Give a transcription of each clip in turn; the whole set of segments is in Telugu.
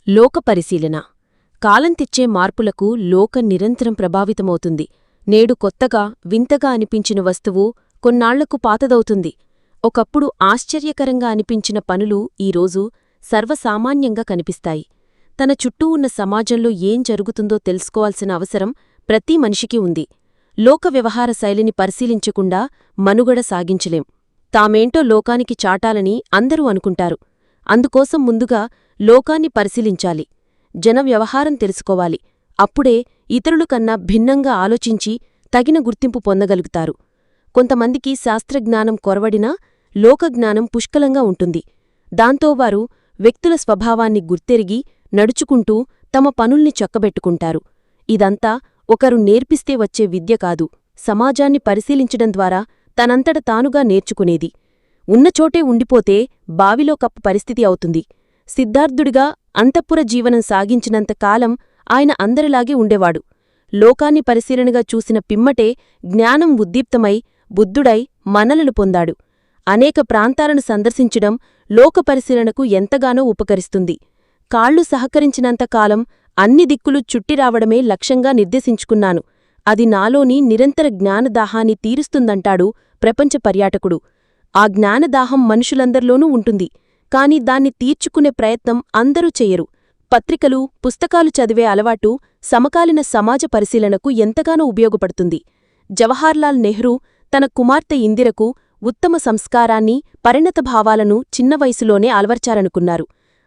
లోక పరిశీలన. కాలం తెచ్చే మార్పులకు లోకం నిరంతరం ప్రభావితమవుతుంది. నేడు కొత్తగా వింతగా అనిపించిన వస్తువు కొన్నాళ్లకు పాతదవుతుంది. ఒకప్పుడు ఆశ్చర్యకరంగా అనిపించిన పనులు ఈరోజు సర్వసామాన్యంగా కనిపిస్తాయి. తన చుట్టూ ఉన్న సమాజంలో ఏం జరుగుతుందో తెలుసుకోవాల్సిన అవసరం ప్రతి మనిషికి ఉంది. లోక వ్యవహార శైలిని పరిశీలించకుండా మనుగడ సాగించలేం. తామేంటో లోకానికి చాటాలని అందరూ అనుకుంటారు. అందుకోసం ముందుగా లోకాన్ని పరిశీలించాలి. జన వ్యవహారం తెలుసుకోవాలి. అప్పుడే ఇతరుల కన్నా భిన్నంగా ఆలోచించి తగిన గుర్తింపు పొందగలుగుతారు. కొంతమందికి శాస్త్రజ్ఞానం కొరవడినా లోకజ్ఞానం పుష్కలంగా ఉంటుంది. దాంతో వారు వ్యక్తుల స్వభావాన్ని గుర్తెరిగి నడుచుకుంటూ తమ పనుల్ని చక్కబెట్టుకుంటారు. ఇదంతా ఒకరు నేర్పిస్తే వచ్చే విద్య కాదు, సమాజాన్ని పరిశీలించడం ద్వారా తనంతట తానుగా నేర్చుకునేది. ఉన్నచోటే ఉండిపోతే బావిలో కప్పు పరిస్థితి అవుతుంది. సిద్ధార్థుడిగా అంతఃపుర జీవనం సాగించినంతకాలం ఆయన అందరిలాగే ఉండేవాడు. లోకాన్ని పరిశీలనగా చూసిన పిమ్మటే జ్ఞానం ఉద్దీప్తమై బుద్ధుడై మన్ననలు పొందాడు. అనేక ప్రాంతాలను సందర్శించడం లోక పరిశీలనకు ఎంతగానో ఉపకరిస్తుంది. కాళ్లు సహకరించినంతకాలం అన్ని దిక్కులు చుట్టిరావడమే లక్ష్యంగా నిర్దేశించుకున్నాను. అది నాలోని నిరంతర జ్ఞానదాహాన్ని తీరుస్తుందంటాడు ప్రపంచ పర్యాటకుడు. ఆ జ్ఞానదాహం మనుషులందరిలోనూ ఉంటుంది. కాని దాన్ని తీర్చుకునే ప్రయత్నం అందరూ చెయ్యరు. పత్రికలు, పుస్తకాలు చదివే అలవాటు సమకాలీన సమాజ పరిశీలనకు ఎంతగానో ఉపయోగపడుతుంది. జవహర్లాల్ నెహ్రూ తన కుమార్తె ఇందిరకు ఉత్తమ సంస్కారాన్ని, పరిణత భావాలను చిన్న వయసులోనే అలవర్చారనుకున్నారు.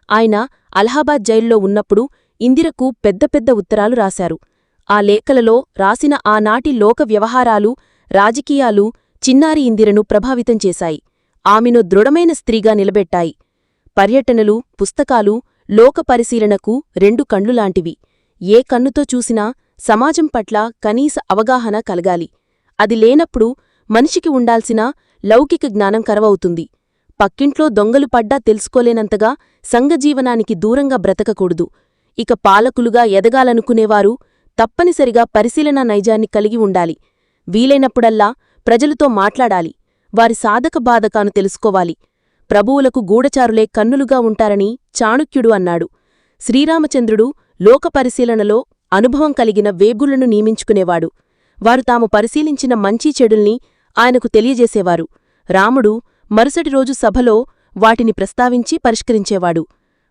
ఆయన అలహాబాద్ జైల్లో ఉన్నప్పుడు ఇందిరకు పెద్ద పెద్ద ఉత్తరాలు రాశారు. ఆ లేఖలలో రాసిన ఆనాటి లోక వ్యవహారాలు, రాజకీయాలు చిన్నారి ఇందిరను ప్రభావితం చేశాయి. ఆమెను దృఢమైన స్త్రీగా నిలబెట్టాయి. పర్యటనలు, పుస్తకాలు లోక పరిశీలనకు రెండు కళ్ళులాంటివి. ఏ కన్నుతో చూసినా సమాజం పట్ల కనీస అవగాహన కలగాలి. అది లేనప్పుడు మనిషికి ఉండాల్సిన లౌకిక జ్ఞానం కరవవుతుంది. పక్కింట్లో దొంగలు పడ్డా తెలుసుకోలేనంతగా సంఘజీవనానికి దూరంగా బ్రతకకూడదు. ఇక పాలకులుగా ఎదగాలనుకునేవారు తప్పనిసరిగా పరిశీలనా నైజాన్ని కలిగి ఉండాలి. వీలైనప్పుడల్లా ప్రజలతో మాట్లాడాలి. వారి సాధక బాధకాను తెలుసుకోవాలి. ప్రభువులకు గూఢచారులే కన్నులుగా ఉంటారని చాణుక్యుడు అన్నాడు. శ్రీరామచంద్రుడు లోక పరిశీలనలో అనుభవం కలిగిన వేగుళ్లను నియమించుకునేవాడు. వారు తాము పరిశీలించిన మంచీ చెడుల్ని ఆయనకు తెలియజేసేవారు. రాముడు మరుసటి రోజు సభలో వాటిని ప్రస్తావించి పరిష్కరించేవాడు.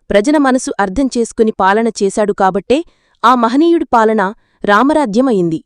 ప్రజల మనసు అర్థం చేసుకుని పాలన చేశాడు కాబట్టే ఆ మహనీయుడి పాలన రామరాజ్యమయింది.